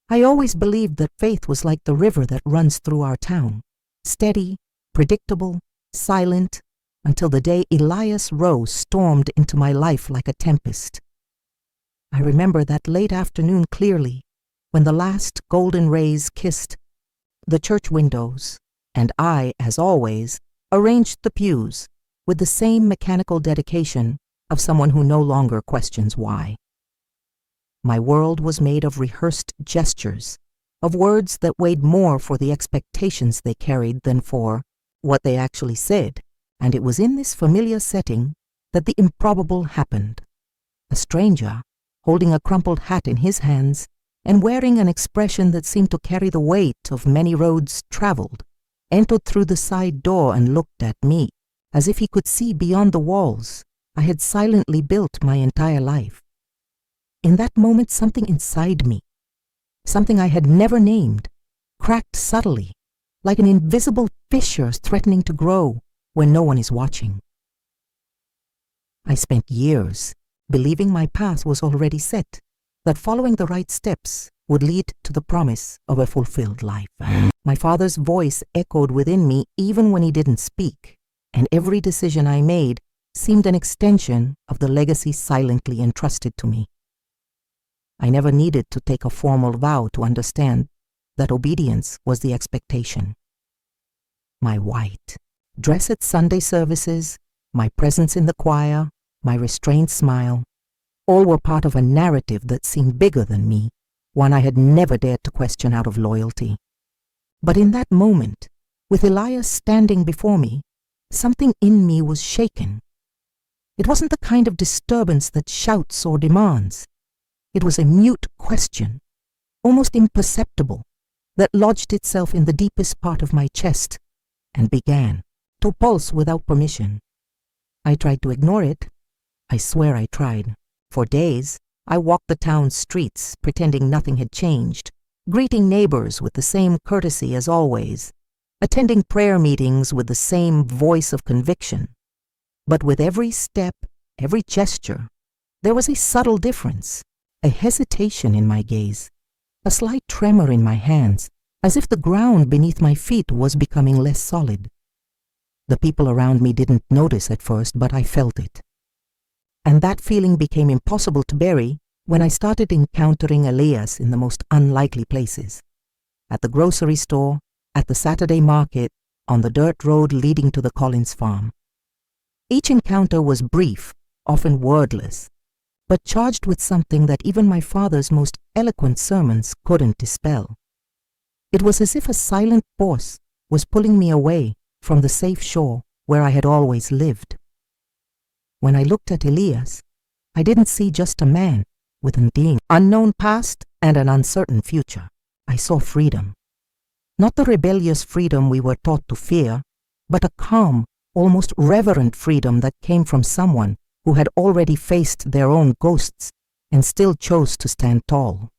I always believed that faith was like the river that runs through our town, steady, predictable, silent, until the day Elias Rowe stormed into my life like a tempest. I remember that late afternoon clearly, when the last golden rays kissed the church windows, and I, as always, arranged the pews with the same mechanical dedication of someone who no longer questions why. My world was made of rehearsed gestures, of words that weighed more for the expectations they carried than for what they actually said, and it was in this familiar setting that the improbable happened. A stranger, holding a crumpled hat in his hands and wearing an expression that seemed to carry the weight of many roads traveled, entered through the side door and looked at me, as if he could see beyond the walls I had silently built my entire life. In that moment, something inside me, something I had never named, cracked subtly, like an invisible fissure threatening to grow when no one is watching. I spent years believing my path was already set, that following the right steps would lead to the promise of a fulfilled life. My father's voice echoed within me even when he didn't speak, and every decision I made seemed an extension of the legacy silently entrusted to me. I never needed to take a formal vow to understand that obedience was the expectation. My white dress at Sunday services, my presence in the choir, my restrained smile, all were part of a narrative that seemed bigger than me, one I had never dared to question out of loyalty. But in that moment, with Elias standing before me, something in me was shaken. It wasn't the kind of disturbance that shouts or demands. It was a mute question, almost imperceptible, that lodged itself in the deepest part of my chest and began to pulse without permission. I tried to ignore it. I swear I tried. For days, I walked the town's streets, pretending nothing had changed, greeting neighbors with the same courtesy as always, attending prayer meetings with the same voice of conviction. But with every step, every gesture, there was a subtle difference, a hesitation in my gaze, a slight tremor in my hands, as if the ground beneath my feet was becoming less solid. The people around me didn't notice at first, but I felt it. And that feeling became impossible to bury when I started encountering Elias in the most unlikely places. At the grocery store, at the Saturday market, on the dirt road leading to the Collins farm. Each encounter was brief, often wordless, but charged with something that even my father's most eloquent sermons couldn't dispel. It was as if a silent force was pulling me away from the safe shore where I had always lived. When I looked at Elias, I didn't see just a man with an unknown past and an uncertain future. I saw freedom. Not the rebellious freedom we were taught to fear, but a calm, almost reverent freedom that came from someone who had already faced their own ghosts and still chose to stand tall.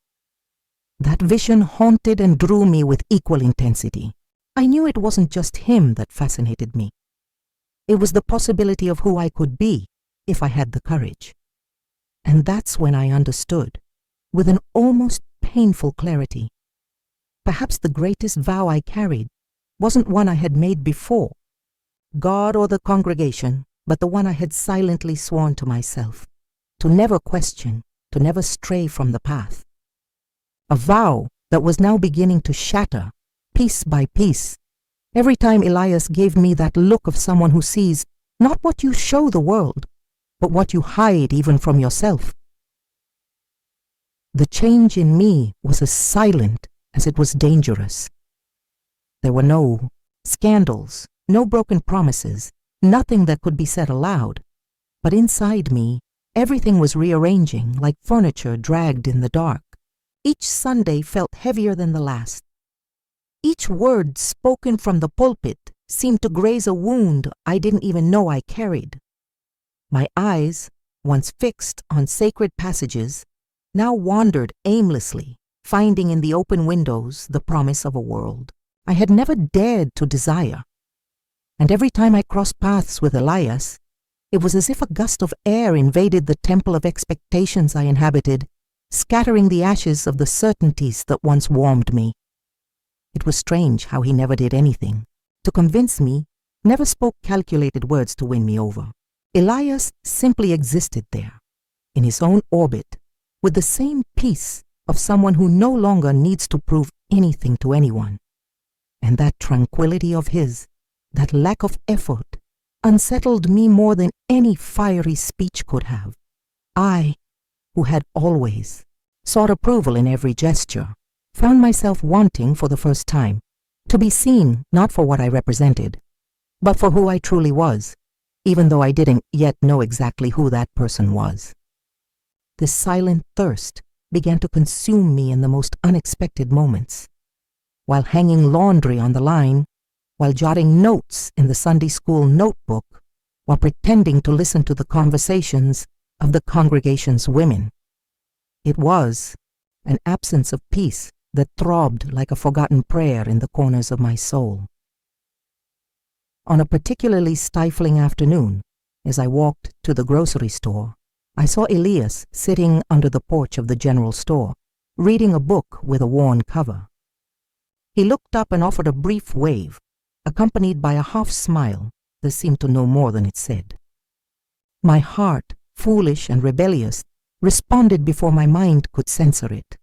That vision haunted and drew me with equal intensity. I knew it wasn't just him that fascinated me. It was the possibility of who I could be if I had the courage. And that's when I understood, with an almost painful clarity. Perhaps the greatest vow I carried wasn't one I had made before, God or the congregation, but the one I had silently sworn to myself, to never question, to never stray from the path. A vow that was now beginning to shatter, piece by piece, every time Elias gave me that look of someone who sees not what you show the world, but what you hide even from yourself. The change in me was as silent as it was dangerous. There were no scandals, no broken promises, nothing that could be said aloud. But inside me, everything was rearranging like furniture dragged in the dark. Each Sunday felt heavier than the last. Each word spoken from the pulpit seemed to graze a wound I didn't even know I carried. My eyes, once fixed on sacred passages, now wandered aimlessly, finding in the open windows the promise of a world I had never dared to desire. And every time I crossed paths with Elias, it was as if a gust of air invaded the temple of expectations I inhabited scattering the ashes of the certainties that once warmed me. It was strange how he never did anything to convince me, never spoke calculated words to win me over. Elias simply existed there, in his own orbit, with the same peace of someone who no longer needs to prove anything to anyone. And that tranquility of his, that lack of effort, unsettled me more than any fiery speech could have. I, who had always sought approval in every gesture, found myself wanting for the first time to be seen not for what I represented, but for who I truly was, even though I didn't yet know exactly who that person was. This silent thirst began to consume me in the most unexpected moments. While hanging laundry on the line, while jotting notes in the Sunday school notebook, while pretending to listen to the conversations of the congregation's women. It was an absence of peace that throbbed like a forgotten prayer in the corners of my soul. On a particularly stifling afternoon, as I walked to the grocery store, I saw Elias sitting under the porch of the general store, reading a book with a worn cover. He looked up and offered a brief wave, accompanied by a half smile that seemed to know more than it said. My heart, foolish and rebellious, responded before my mind could censor it.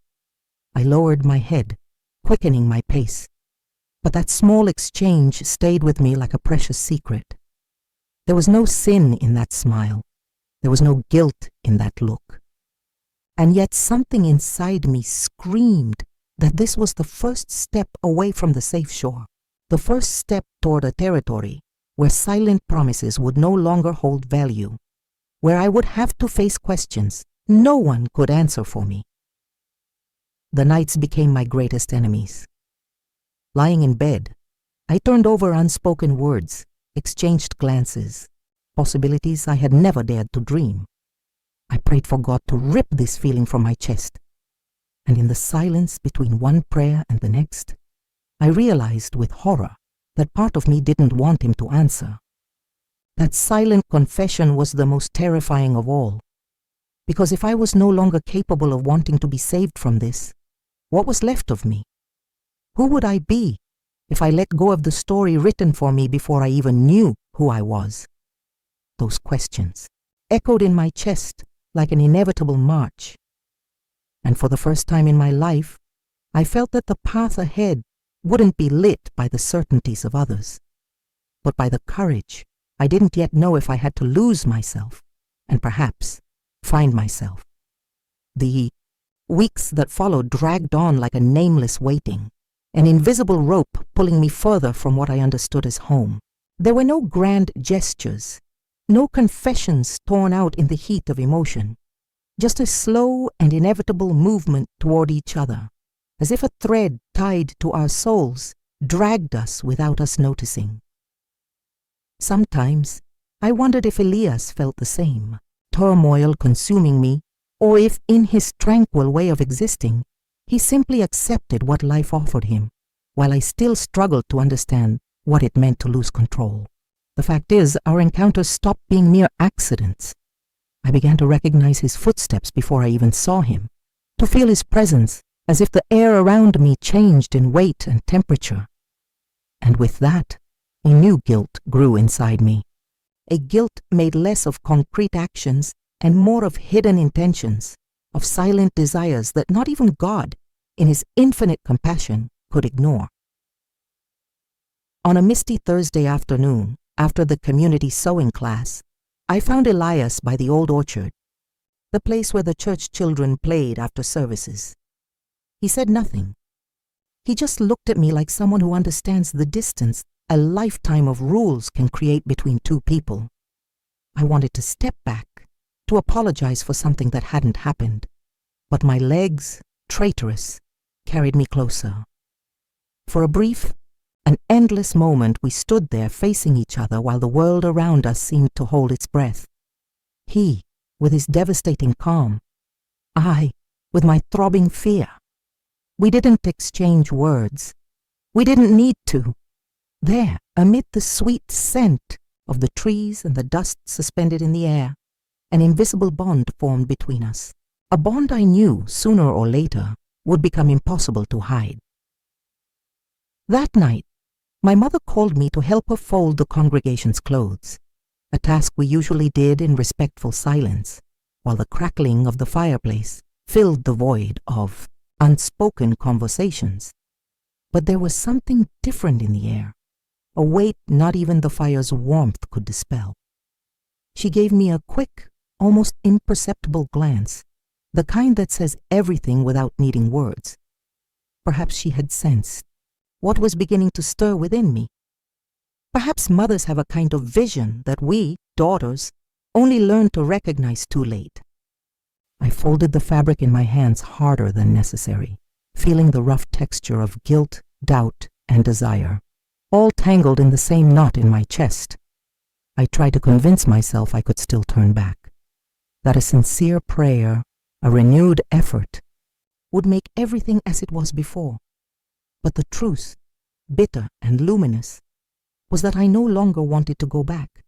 I lowered my head, quickening my pace, but that small exchange stayed with me like a precious secret. There was no sin in that smile. There was no guilt in that look. And yet something inside me screamed that this was the first step away from the safe shore, the first step toward a territory where silent promises would no longer hold value, where I would have to face questions no one could answer for me. The nights became my greatest enemies. Lying in bed, I turned over unspoken words, exchanged glances, possibilities I had never dared to dream. I prayed for God to rip this feeling from my chest, and in the silence between one prayer and the next, I realized with horror that part of me didn't want him to answer. That silent confession was the most terrifying of all, because if I was no longer capable of wanting to be saved from this, what was left of me? Who would I be if I let go of the story written for me before I even knew who I was? Those questions echoed in my chest like an inevitable march. And for the first time in my life, I felt that the path ahead wouldn't be lit by the certainties of others, but by the courage I didn't yet know if I had to lose myself and perhaps find myself. The weeks that followed dragged on like a nameless waiting, an invisible rope pulling me further from what I understood as home. There were no grand gestures, no confessions torn out in the heat of emotion, just a slow and inevitable movement toward each other, as if a thread tied to our souls dragged us without us noticing. Sometimes I wondered if Elias felt the same, turmoil consuming me, or if in his tranquil way of existing, he simply accepted what life offered him, while I still struggled to understand what it meant to lose control. The fact is, our encounters stopped being mere accidents. I began to recognize his footsteps before I even saw him, to feel his presence as if the air around me changed in weight and temperature. And with that, a new guilt grew inside me, a guilt made less of concrete actions and more of hidden intentions, of silent desires that not even God, in his infinite compassion, could ignore. On a misty Thursday afternoon, after the community sewing class, I found Elias by the old orchard, the place where the church children played after services. He said nothing. He just looked at me like someone who understands the distance a lifetime of rules can create between two people. I wanted to step back, to apologize for something that hadn't happened, but my legs, traitorous, carried me closer. For a brief, an endless moment we stood there facing each other while the world around us seemed to hold its breath. He, with his devastating calm. I, with my throbbing fear. We didn't exchange words. We didn't need to. There, amid the sweet scent of the trees and the dust suspended in the air, an invisible bond formed between us, a bond I knew sooner or later would become impossible to hide. That night, my mother called me to help her fold the congregation's clothes, a task we usually did in respectful silence, while the crackling of the fireplace filled the void of unspoken conversations. But there was something different in the air, a weight not even the fire's warmth could dispel. She gave me a quick, almost imperceptible glance, the kind that says everything without needing words. Perhaps she had sensed what was beginning to stir within me. Perhaps mothers have a kind of vision that we, daughters, only learn to recognize too late. I folded the fabric in my hands harder than necessary, feeling the rough texture of guilt, doubt, and desire, all tangled in the same knot in my chest. I tried to convince myself I could still turn back, that a sincere prayer, a renewed effort, would make everything as it was before. But the truth, bitter and luminous, was that I no longer wanted to go back.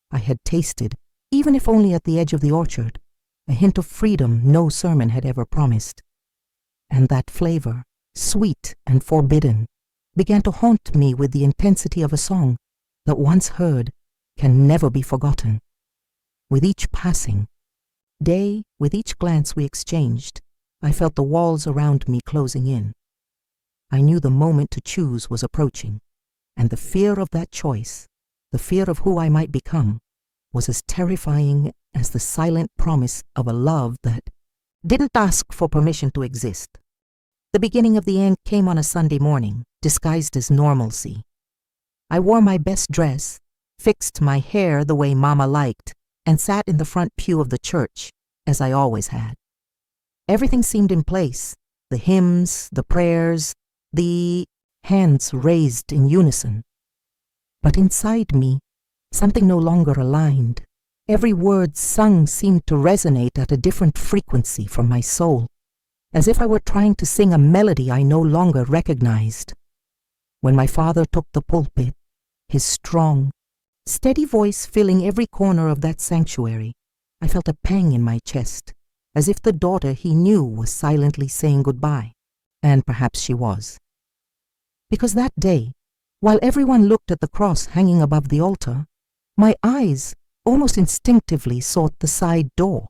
I had tasted, even if only at the edge of the orchard, a hint of freedom no sermon had ever promised. And that flavor, sweet and forbidden, began to haunt me with the intensity of a song that once heard can never be forgotten. With each passing day, with each glance we exchanged, I felt the walls around me closing in. I knew the moment to choose was approaching, and the fear of that choice, the fear of who I might become, was as terrifying as the silent promise of a love that didn't ask for permission to exist. The beginning of the end came on a Sunday morning, disguised as normalcy. I wore my best dress, fixed my hair the way Mama liked, and sat in the front pew of the church, as I always had. Everything seemed in place, the hymns, the prayers, the hands raised in unison. But inside me, something no longer aligned. Every word sung seemed to resonate at a different frequency from my soul, as if I were trying to sing a melody I no longer recognized. When my father took the pulpit, his strong, steady voice filling every corner of that sanctuary, I felt a pang in my chest, as if the daughter he knew was silently saying goodbye. And perhaps she was. Because that day, while everyone looked at the cross hanging above the altar, my eyes almost instinctively sought the side door.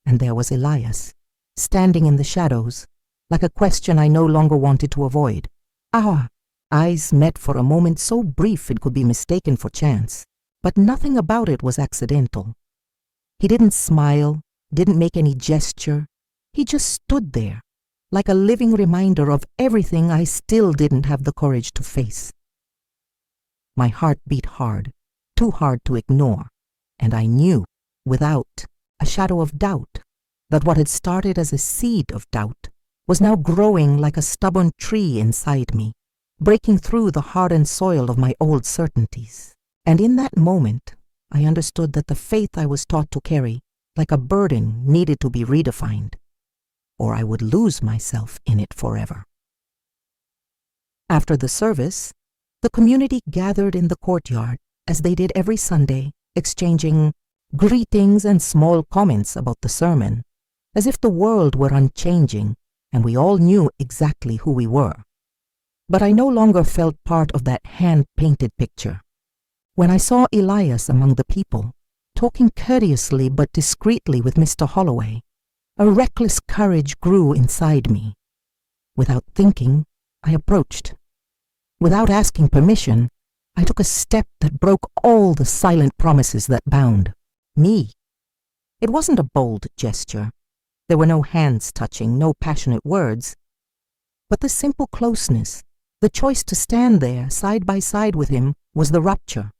And there was Elias, standing in the shadows, like a question I no longer wanted to avoid. Our eyes met for a moment so brief it could be mistaken for chance, but nothing about it was accidental. He didn't smile, didn't make any gesture. He just stood there, like a living reminder of everything I still didn't have the courage to face. My heart beat hard, too hard to ignore, and I knew, without a shadow of doubt, that what had started as a seed of doubt was now growing like a stubborn tree inside me, breaking through the hardened soil of my old certainties. And in that moment, I understood that the faith I was taught to carry, like a burden, needed to be redefined, or I would lose myself in it forever. After the service, the community gathered in the courtyard, as they did every Sunday, exchanging greetings and small comments about the sermon, as if the world were unchanging and we all knew exactly who we were. But I no longer felt part of that hand-painted picture. When I saw Elias among the people, talking courteously but discreetly with Mr. Holloway, a reckless courage grew inside me. Without thinking, I approached. Without asking permission, I took a step that broke all the silent promises that bound me. It wasn't a bold gesture. There were no hands touching, no passionate words. But the simple closeness, the choice to stand there side by side with him, was the rupture.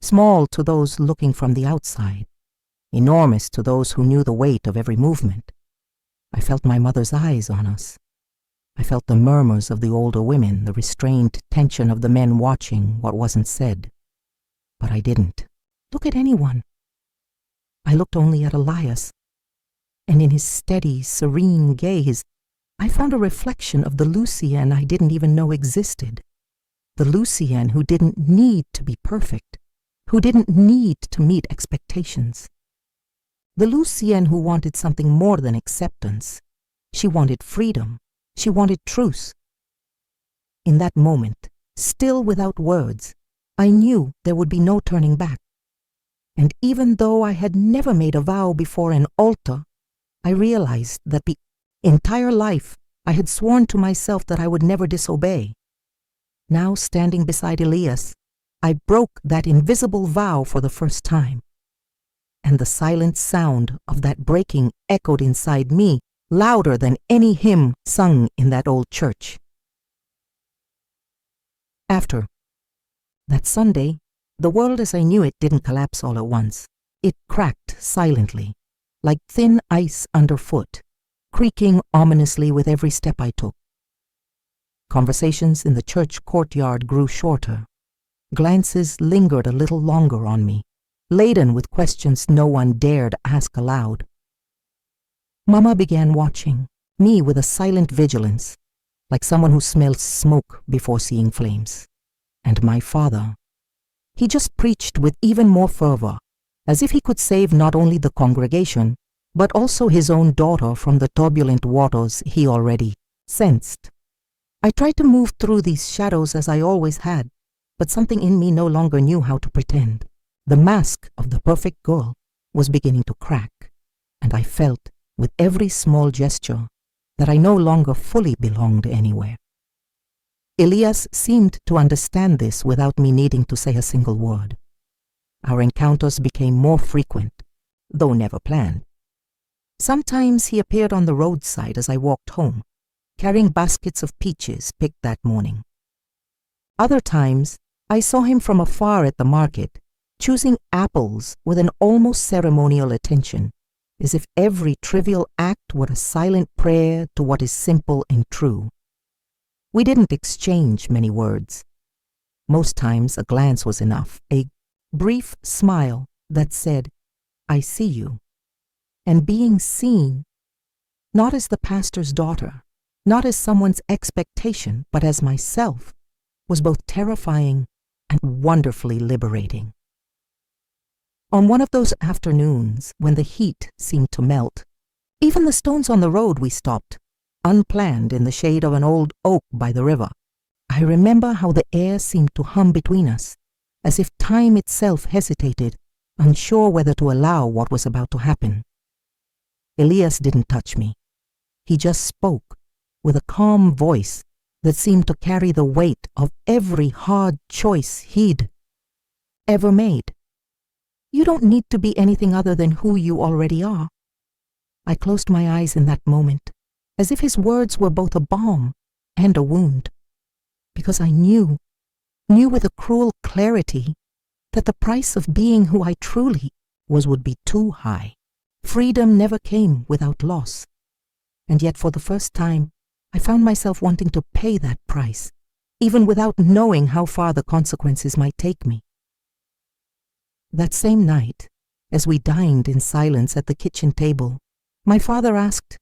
Small to those looking from the outside, enormous to those who knew the weight of every movement. I felt my mother's eyes on us. I felt the murmurs of the older women, the restrained tension of the men watching what wasn't said. But I didn't look at anyone. I looked only at Elias, and in his steady, serene gaze, I found a reflection of the Lucienne I didn't even know existed. The Lucienne who didn't need to be perfect, who didn't need to meet expectations. The Lucienne who wanted something more than acceptance. She wanted freedom. She wanted truth. In that moment, still without words, I knew there would be no turning back. And even though I had never made a vow before an altar, I realized that the entire life I had sworn to myself that I would never disobey. Now, standing beside Elias, I broke that invisible vow for the first time. And the silent sound of that breaking echoed inside me louder than any hymn sung in that old church. After that Sunday, the world as I knew it didn't collapse all at once. It cracked silently, like thin ice underfoot, creaking ominously with every step I took. Conversations in the church courtyard grew shorter. Glances lingered a little longer on me, laden with questions no one dared ask aloud. Mama began watching me with a silent vigilance, like someone who smells smoke before seeing flames. And my father, he just preached with even more fervor, as if he could save not only the congregation, but also his own daughter from the turbulent waters he already sensed. I tried to move through these shadows as I always had, but something in me no longer knew how to pretend. The mask of the perfect girl was beginning to crack, and I felt, with every small gesture, that I no longer fully belonged anywhere. Elias seemed to understand this without me needing to say a single word. Our encounters became more frequent, though never planned. Sometimes he appeared on the roadside as I walked home, carrying baskets of peaches picked that morning. Other times, I saw him from afar at the market, choosing apples with an almost ceremonial attention, as if every trivial act were a silent prayer to what is simple and true. We didn't exchange many words. Most times a glance was enough, a brief smile that said, "I see you." And being seen, not as the pastor's daughter, not as someone's expectation, but as myself, was both terrifying and wonderfully liberating. On one of those afternoons when the heat seemed to melt, even the stones on the road we stopped, unplanned in the shade of an old oak by the river. I remember how the air seemed to hum between us, as if time itself hesitated, unsure whether to allow what was about to happen. Elias didn't touch me. He just spoke, with a calm voice that seemed to carry the weight of every hard choice he'd ever made. "You don't need to be anything other than who you already are." I closed my eyes in that moment, as if his words were both a balm and a wound, because I knew with a cruel clarity, that the price of being who I truly was would be too high. Freedom never came without loss, and yet for the first time, I found myself wanting to pay that price, even without knowing how far the consequences might take me. That same night, as we dined in silence at the kitchen table, my father asked,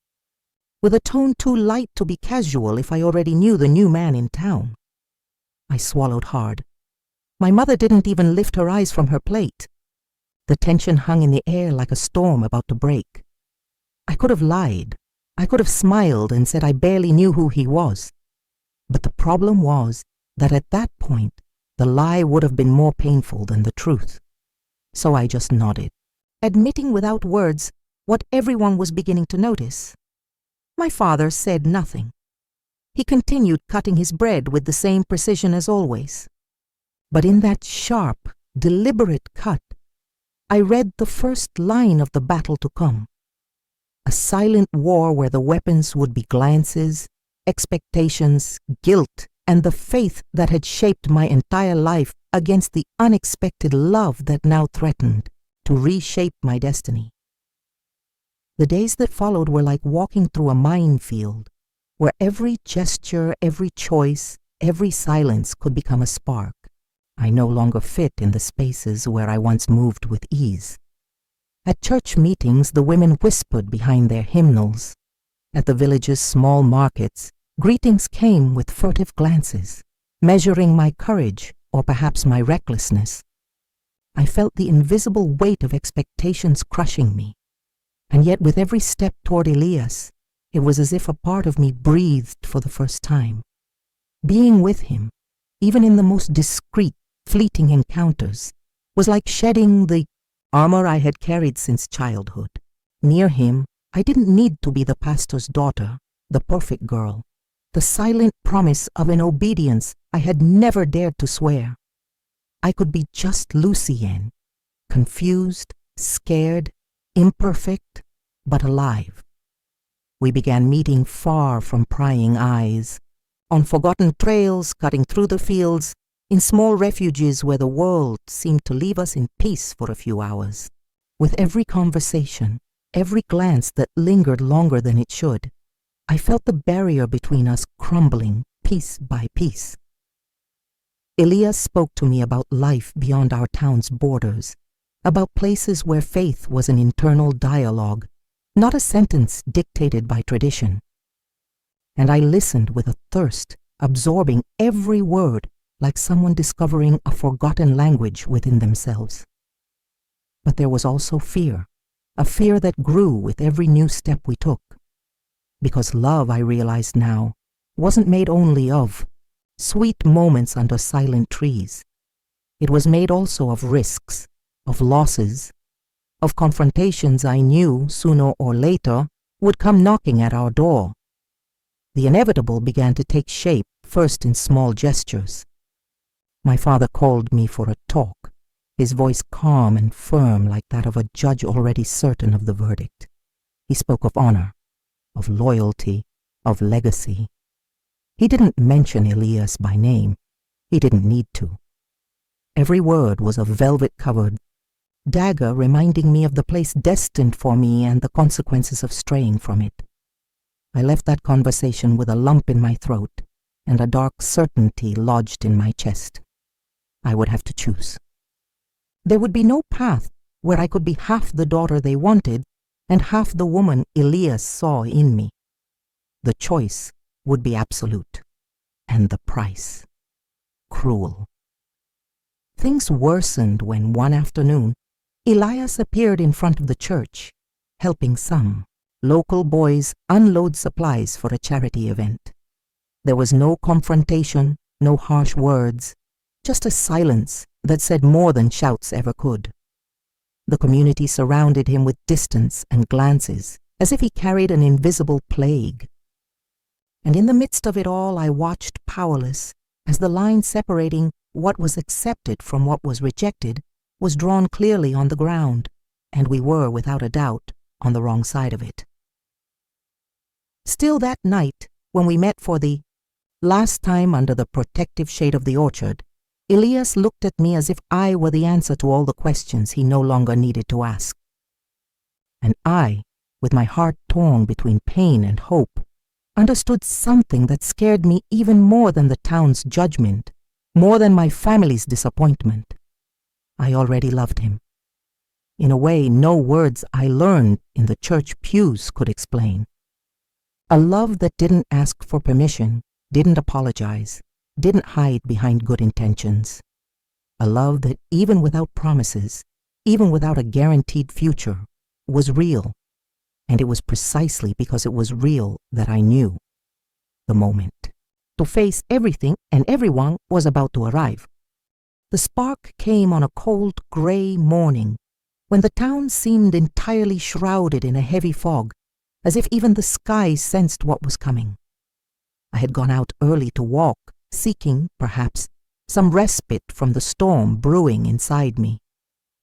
with a tone too light to be casual if I already knew the new man in town. I swallowed hard. My mother didn't even lift her eyes from her plate. The tension hung in the air like a storm about to break. I could have lied. I could have smiled and said I barely knew who he was. But the problem was that at that point, the lie would have been more painful than the truth. So I just nodded, admitting without words what everyone was beginning to notice. My father said nothing. He continued cutting his bread with the same precision as always. But in that sharp, deliberate cut, I read the first line of the battle to come. A silent war where the weapons would be glances, expectations, guilt, and the faith that had shaped my entire life against the unexpected love that now threatened to reshape my destiny. The days that followed were like walking through a minefield, where every gesture, every choice, every silence could become a spark. I no longer fit in the spaces where I once moved with ease. At church meetings, the women whispered behind their hymnals. At the village's small markets, greetings came with furtive glances, measuring my courage or perhaps my recklessness. I felt the invisible weight of expectations crushing me, And yet with every step toward Elias, it was as if a part of me breathed for the first time. Being with him, even in the most discreet, fleeting encounters, was like shedding the armor I had carried since childhood. Near him, I didn't need to be the pastor's daughter, the perfect girl, the silent promise of an obedience I had never dared to swear. I could be just Lucienne, confused, scared, imperfect, but alive. We began meeting far from prying eyes, on forgotten trails cutting through the fields, in small refuges where the world seemed to leave us in peace for a few hours. With every conversation, every glance that lingered longer than it should, I felt the barrier between us crumbling piece by piece. Elias spoke to me about life beyond our town's borders, about places where faith was an internal dialogue, not a sentence dictated by tradition. And I listened with a thirst, absorbing every word like someone discovering a forgotten language within themselves. But there was also fear, a fear that grew with every new step we took. Because love, I realized now, wasn't made only of sweet moments under silent trees. It was made also of risks, of losses, of confrontations I knew sooner or later would come knocking at our door. The inevitable began to take shape first in small gestures. My father called me for a talk, his voice calm and firm like that of a judge already certain of the verdict. He spoke of honor, of loyalty, of legacy. He didn't mention Elias by name. He didn't need to. Every word was a velvet-covered dagger reminding me of the place destined for me and the consequences of straying from it. I left that conversation with a lump in my throat and a dark certainty lodged in my chest. I would have to choose. There would be no path where I could be half the daughter they wanted and half the woman Elias saw in me. The choice would be absolute, and the price cruel. Things worsened when one afternoon Elias appeared in front of the church, helping some local boys unload supplies for a charity event. There was no confrontation, no harsh words, just a silence that said more than shouts ever could. The community surrounded him with distance and glances, as if he carried an invisible plague. And in the midst of it all, I watched powerless as the line separating what was accepted from what was rejected was drawn clearly on the ground, and we were, without a doubt, on the wrong side of it. Still that night, when we met for the last time under the protective shade of the orchard, Elias looked at me as if I were the answer to all the questions he no longer needed to ask. And I, with my heart torn between pain and hope, understood something that scared me even more than the town's judgment, more than my family's disappointment. I already loved him. In a way no words I learned in the church pews could explain. A love that didn't ask for permission, didn't apologize, didn't hide behind good intentions. A love that even without promises, even without a guaranteed future, was real. And it was precisely because it was real that I knew the moment to face everything and everyone was about to arrive. The spark came on a cold, gray morning when the town seemed entirely shrouded in a heavy fog, as if even the sky sensed what was coming. I had gone out early to walk, seeking, perhaps, some respite from the storm brewing inside me.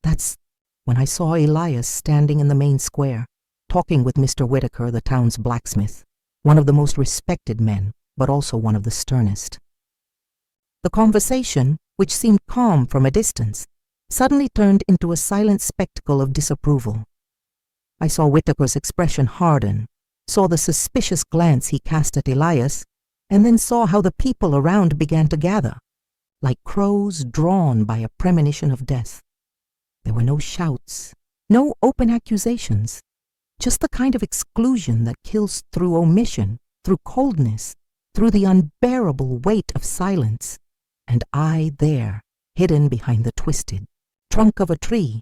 That's when I saw Elias standing in the main square, talking with Mr. Whitaker, the town's blacksmith, one of the most respected men, but also one of the sternest. The conversation, which seemed calm from a distance, suddenly turned into a silent spectacle of disapproval. I saw Whitaker's expression harden, saw the suspicious glance he cast at Elias, and then saw how the people around began to gather, like crows drawn by a premonition of death. There were no shouts, no open accusations, just the kind of exclusion that kills through omission, through coldness, through the unbearable weight of silence. And I there, hidden behind the twisted trunk of a tree,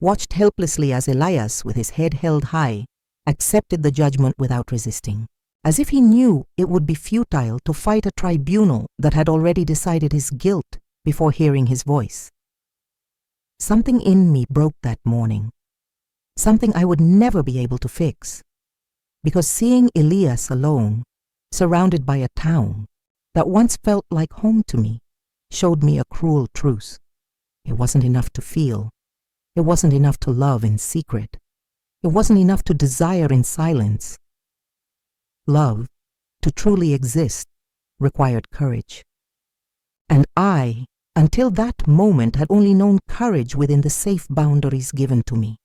watched helplessly as Elias, with his head held high, accepted the judgment without resisting, as if he knew it would be futile to fight a tribunal that had already decided his guilt before hearing his voice. Something in me broke that morning, something I would never be able to fix, because seeing Elias alone, surrounded by a town that once felt like home to me, showed me a cruel truth. It wasn't enough to feel. It wasn't enough to love in secret. It wasn't enough to desire in silence. Love, to truly exist, required courage. And I, until that moment, had only known courage within the safe boundaries given to me.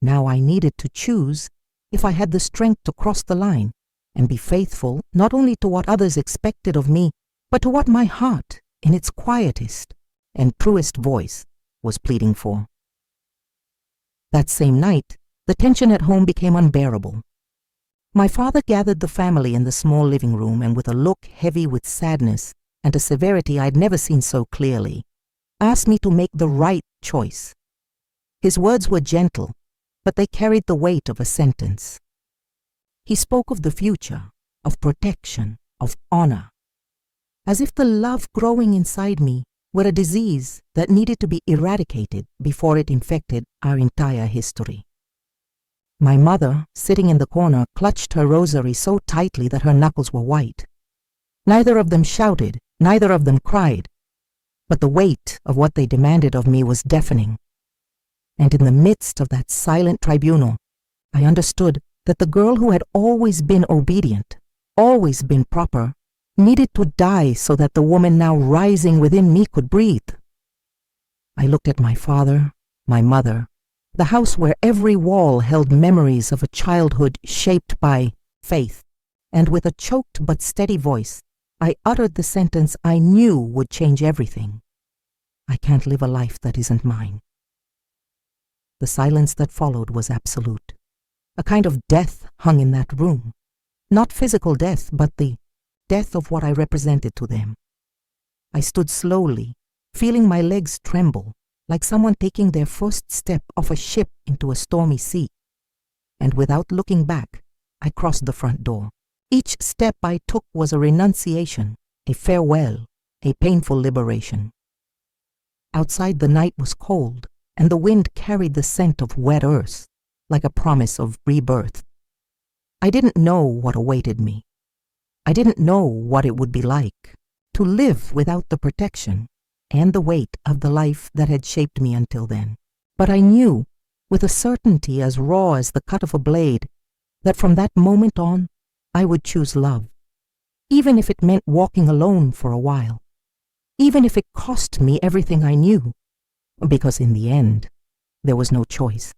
Now I needed to choose if I had the strength to cross the line and be faithful not only to what others expected of me, but to what my heart, in its quietest and truest voice, was pleading for. That same night, the tension at home became unbearable. My father gathered the family in the small living room, and with a look heavy with sadness and a severity I'd never seen so clearly, asked me to make the right choice. His words were gentle, but they carried the weight of a sentence. He spoke of the future, of protection, of honor, as if the love growing inside me were a disease that needed to be eradicated before it infected our entire history. My mother, sitting in the corner, clutched her rosary so tightly that her knuckles were white. Neither of them shouted, neither of them cried, but the weight of what they demanded of me was deafening. And in the midst of that silent tribunal, I understood that the girl who had always been obedient, always been proper, needed to die so that the woman now rising within me could breathe. I looked at my father, my mother, the house where every wall held memories of a childhood shaped by faith, and with a choked but steady voice, I uttered the sentence I knew would change everything. I can't live a life that isn't mine. The silence that followed was absolute. A kind of death hung in that room. Not physical death, but the death of what I represented to them. I stood slowly, feeling my legs tremble, like someone taking their first step off a ship into a stormy sea. And without looking back, I crossed the front door. Each step I took was a renunciation, a farewell, a painful liberation. Outside the night was cold, and the wind carried the scent of wet earth, like a promise of rebirth. I didn't know what awaited me. I didn't know what it would be like to live without the protection and the weight of the life that had shaped me until then. But I knew, with a certainty as raw as the cut of a blade, that from that moment on, I would choose love, even if it meant walking alone for a while, even if it cost me everything I knew, because in the end, there was no choice.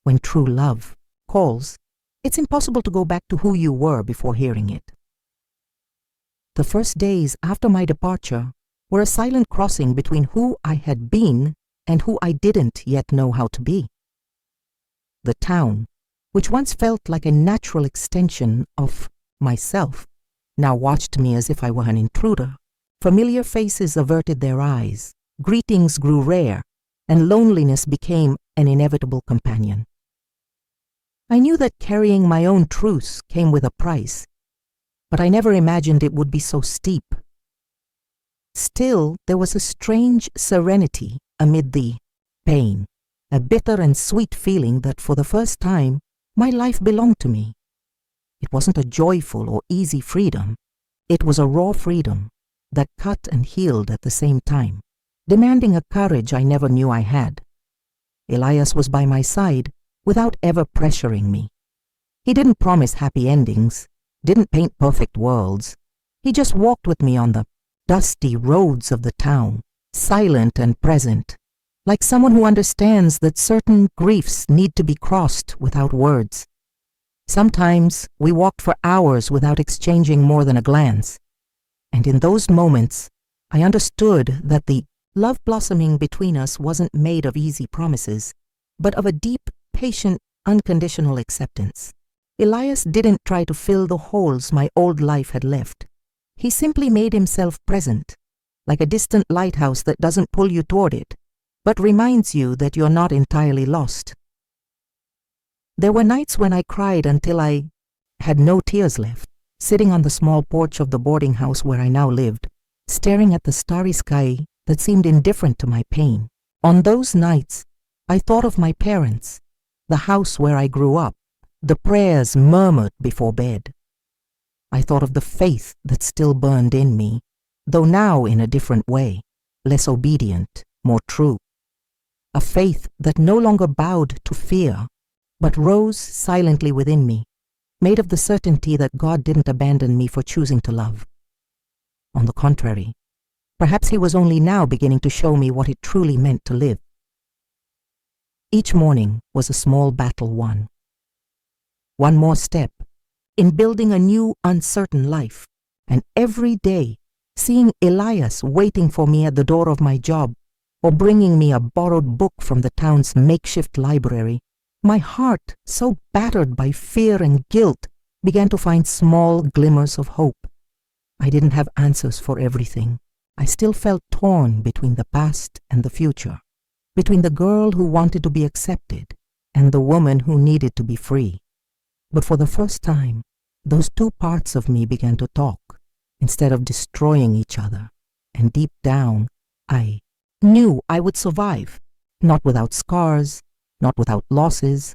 When true love calls, it's impossible to go back to who you were before hearing it. The first days after my departure were a silent crossing between who I had been and who I didn't yet know how to be. The town, which once felt like a natural extension of myself, now watched me as if I were an intruder. Familiar faces averted their eyes, greetings grew rare, and loneliness became an inevitable companion. I knew that carrying my own truths came with a price, but I never imagined it would be so steep. Still, there was a strange serenity amid the pain, a bitter and sweet feeling that for the first time, my life belonged to me. It wasn't a joyful or easy freedom. It was a raw freedom that cut and healed at the same time, demanding a courage I never knew I had. Elias was by my side without ever pressuring me. He didn't promise happy endings, didn't paint perfect worlds. He just walked with me on the dusty roads of the town, silent and present, like someone who understands that certain griefs need to be crossed without words. Sometimes we walked for hours without exchanging more than a glance, and in those moments I understood that the love blossoming between us wasn't made of easy promises, but of a deep, patient, unconditional acceptance. Elias didn't try to fill the holes my old life had left. He simply made himself present, like a distant lighthouse that doesn't pull you toward it, but reminds you that you're not entirely lost. There were nights when I cried until I had no tears left, sitting on the small porch of the boarding house where I now lived, staring at the starry sky that seemed indifferent to my pain. On those nights, I thought of my parents, the house where I grew up, the prayers murmured before bed. I thought of the faith that still burned in me, though now in a different way, less obedient, more true. A faith that no longer bowed to fear, but rose silently within me, made of the certainty that God didn't abandon me for choosing to love. On the contrary, perhaps He was only now beginning to show me what it truly meant to live. Each morning was a small battle won. One more step in building a new, uncertain life, and every day seeing Elias waiting for me at the door of my job or bringing me a borrowed book from the town's makeshift library, my heart, so battered by fear and guilt, began to find small glimmers of hope. I didn't have answers for everything. I still felt torn between the past and the future, between the girl who wanted to be accepted and the woman who needed to be free. But for the first time, those two parts of me began to talk instead of destroying each other, and deep down, I knew I would survive, not without scars, not without losses,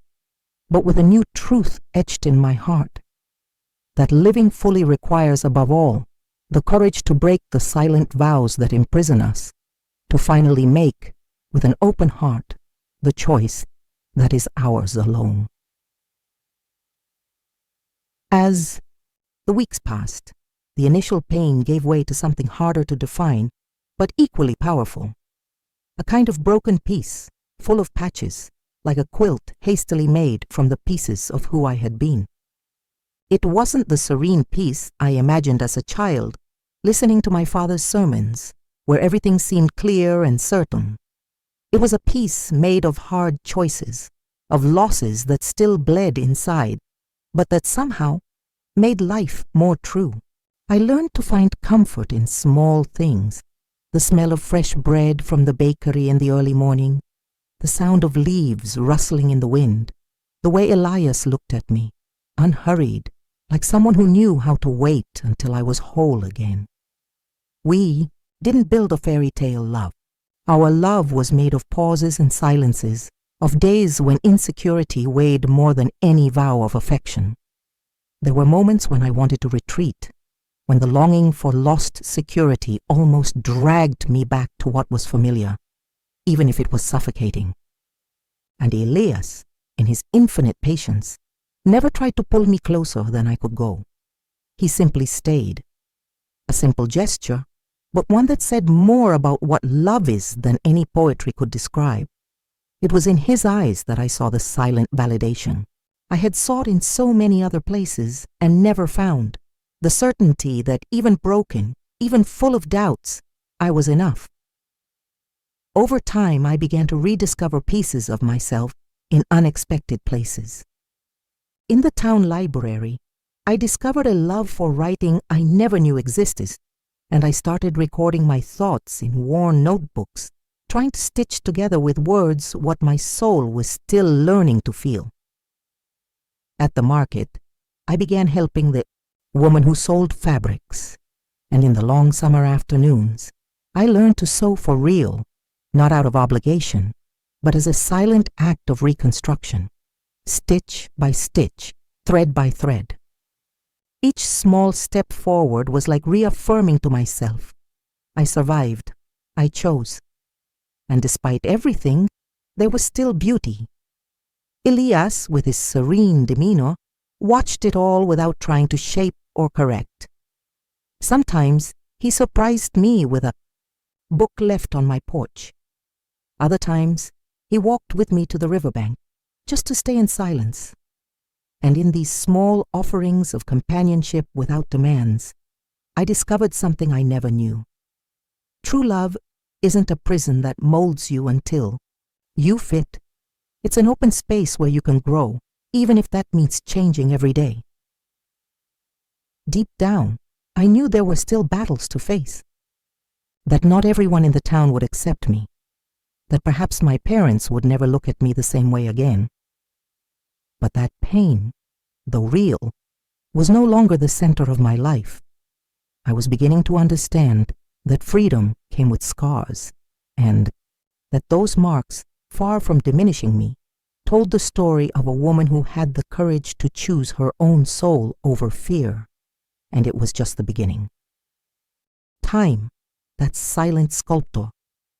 but with a new truth etched in my heart, that living fully requires, above all, the courage to break the silent vows that imprison us, to finally make, with an open heart, the choice that is ours alone. As the weeks passed, the initial pain gave way to something harder to define, but equally powerful. A kind of broken piece, full of patches, like a quilt hastily made from the pieces of who I had been. It wasn't the serene peace I imagined as a child, listening to my father's sermons, where everything seemed clear and certain. It was a peace made of hard choices, of losses that still bled inside, but that somehow made life more true. I learned to find comfort in small things, the smell of fresh bread from the bakery in the early morning, the sound of leaves rustling in the wind, the way Elias looked at me, unhurried, like someone who knew how to wait until I was whole again. We didn't build a fairy tale love. Our love was made of pauses and silences, of days when insecurity weighed more than any vow of affection. There were moments when I wanted to retreat, when the longing for lost security almost dragged me back to what was familiar, even if it was suffocating. And Elias, in his infinite patience, never tried to pull me closer than I could go. He simply stayed. A simple gesture, but one that said more about what love is than any poetry could describe. It was in his eyes that I saw the silent validation I had sought in so many other places and never found, the certainty that even broken, even full of doubts, I was enough. Over time, I began to rediscover pieces of myself in unexpected places. In the town library, I discovered a love for writing I never knew existed, and I started recording my thoughts in worn notebooks, trying to stitch together with words what my soul was still learning to feel. At the market, I began helping the woman who sold fabrics, and in the long summer afternoons, I learned to sew for real, not out of obligation, but as a silent act of reconstruction, stitch by stitch, thread by thread. Each small step forward was like reaffirming to myself, I survived, I chose, and despite everything, there was still beauty. Elias, with his serene demeanor, watched it all without trying to shape or correct. Sometimes he surprised me with a book left on my porch. Other times, he walked with me to the riverbank, just to stay in silence. And in these small offerings of companionship without demands, I discovered something I never knew. True love isn't a prison that molds you until you fit. It's an open space where you can grow, even if that means changing every day. Deep down, I knew there were still battles to face. That not everyone in the town would accept me. that perhaps my parents would never look at me the same way again. But that pain, though real, was no longer the center of my life. I was beginning to understand that freedom came with scars, and that those marks, far from diminishing me, told the story of a woman who had the courage to choose her own soul over fear, and it was just the beginning. Time, that silent sculptor,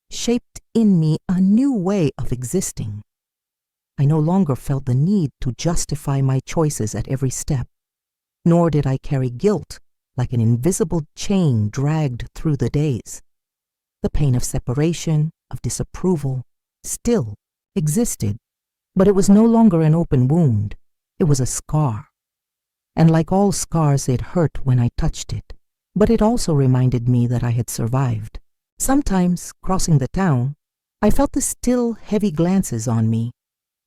shaped in me a new way of existing. I no longer felt the need to justify my choices at every step, nor did I carry guilt like an invisible chain dragged through the days. The pain of separation, of disapproval, still existed, but it was no longer an open wound. It was a scar. And like all scars, it hurt when I touched it, but it also reminded me that I had survived. Sometimes, crossing the town, I felt the still, heavy glances on me,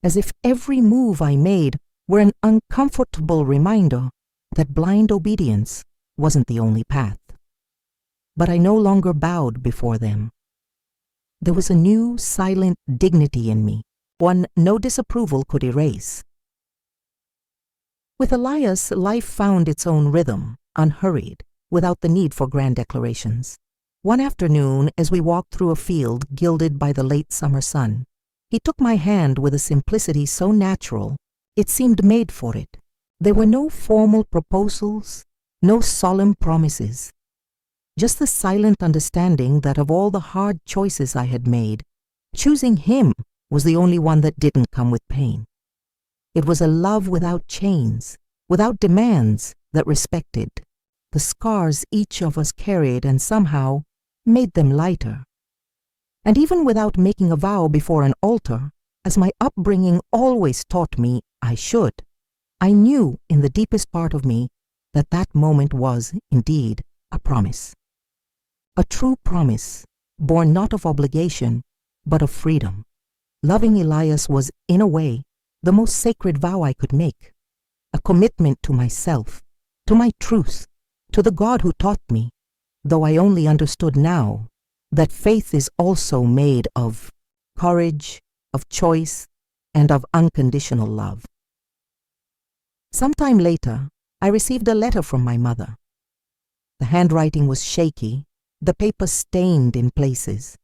as if every move I made were an uncomfortable reminder that blind obedience wasn't the only path. But I no longer bowed before them. There was a new, silent dignity in me, one no disapproval could erase. With Elias, life found its own rhythm, unhurried, without the need for grand declarations. One afternoon, as we walked through a field gilded by the late summer sun, he took my hand with a simplicity so natural, it seemed made for it. There were no formal proposals, no solemn promises, just the silent understanding that of all the hard choices I had made, choosing him was the only one that didn't come with pain. It was a love without chains, without demands, that respected the scars each of us carried and somehow made them lighter. And even without making a vow before an altar, as my upbringing always taught me I should, I knew in the deepest part of me that that moment was, indeed, a promise. A true promise, born not of obligation, but of freedom. Loving Elias was, in a way, the most sacred vow I could make, a commitment to myself, to my truth, to the God who taught me, though I only understood now that faith is also made of courage, of choice, and of unconditional love. Sometime later, I received a letter from my mother. The handwriting was shaky, the paper stained in places.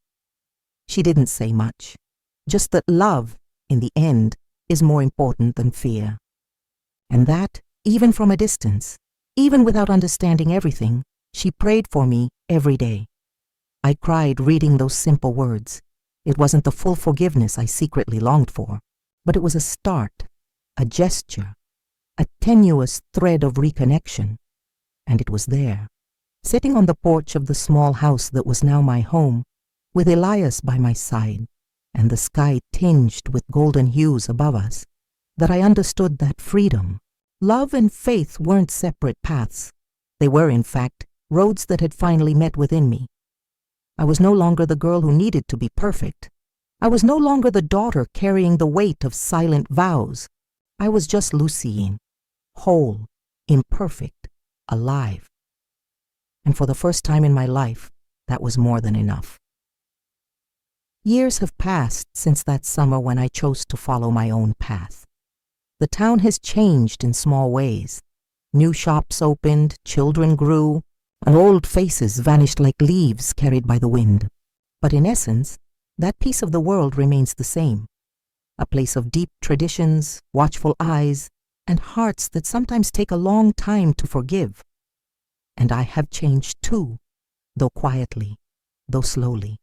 She didn't say much, just that love, in the end, is more important than fear. And that, even from a distance, even without understanding everything, she prayed for me every day. I cried reading those simple words. It wasn't the full forgiveness I secretly longed for, but it was a start, a gesture, a tenuous thread of reconnection. And it was there, sitting on the porch of the small house that was now my home, with Elias by my side, and the sky tinged with golden hues above us, that I understood that freedom, love and faith weren't separate paths. They were, in fact, roads that had finally met within me. I was no longer the girl who needed to be perfect. I was no longer the daughter carrying the weight of silent vows. I was just Lucienne, whole, imperfect, alive. And for the first time in my life, that was more than enough. Years have passed since that summer when I chose to follow my own path. The town has changed in small ways. New shops opened, children grew, and old faces vanished like leaves carried by the wind. But in essence, that piece of the world remains the same. A place of deep traditions, watchful eyes, and hearts that sometimes take a long time to forgive. And I have changed too, though quietly, though slowly.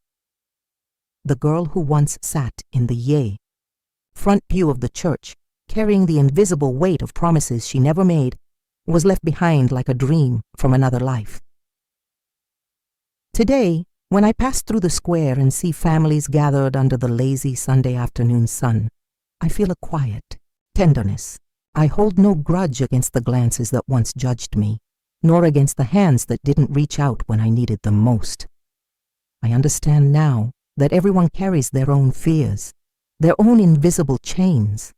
The girl who once sat in the front pew of the church, carrying the invisible weight of promises she never made, was left behind like a dream from another life. Today, when I pass through the square and see families gathered under the lazy Sunday afternoon sun, I feel a quiet tenderness. I hold no grudge against the glances that once judged me, nor against the hands that didn't reach out when I needed them most. I understand now that everyone carries their own fears, their own invisible chains,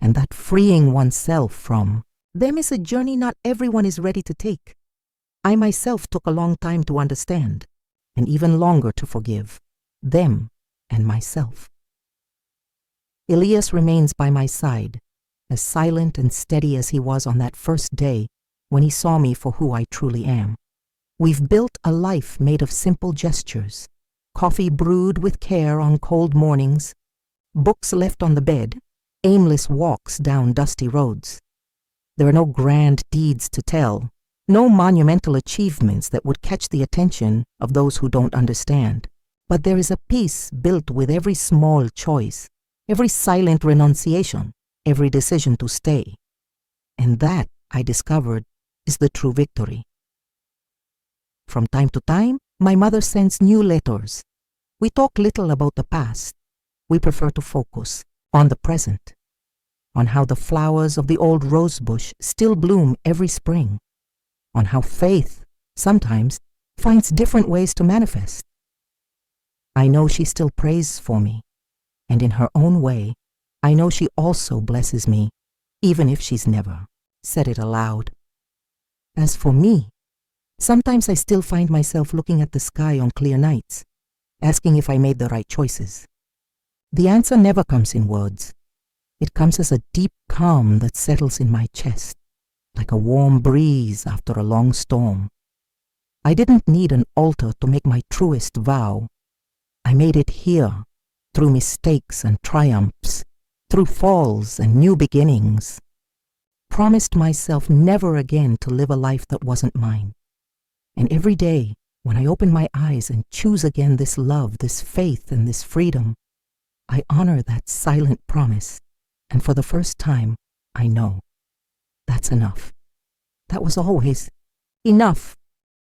and that freeing oneself from them is a journey not everyone is ready to take. I myself took a long time to understand, and even longer to forgive them and myself. Elias remains by my side, as silent and steady as he was on that first day when he saw me for who I truly am. We've built a life made of simple gestures, coffee brewed with care on cold mornings, books left on the bed, aimless walks down dusty roads. There are no grand deeds to tell, no monumental achievements that would catch the attention of those who don't understand. But there is a peace built with every small choice, every silent renunciation, every decision to stay. And that, I discovered, is the true victory. From time to time, my mother sends new letters. We talk little about the past. We prefer to focus on the present, on how the flowers of the old rose bush still bloom every spring, on how faith sometimes finds different ways to manifest. I know she still prays for me, and in her own way, I know she also blesses me, even if she's never said it aloud. As for me, sometimes I still find myself looking at the sky on clear nights, asking if I made the right choices. The answer never comes in words. It comes as a deep calm that settles in my chest, like a warm breeze after a long storm. I didn't need an altar to make my truest vow. I made it here, through mistakes and triumphs, through falls and new beginnings. Promised myself never again to live a life that wasn't mine. And every day, when I open my eyes and choose again this love, this faith, and this freedom, I honor that silent promise, and for the first time, I know that's enough. That was always enough.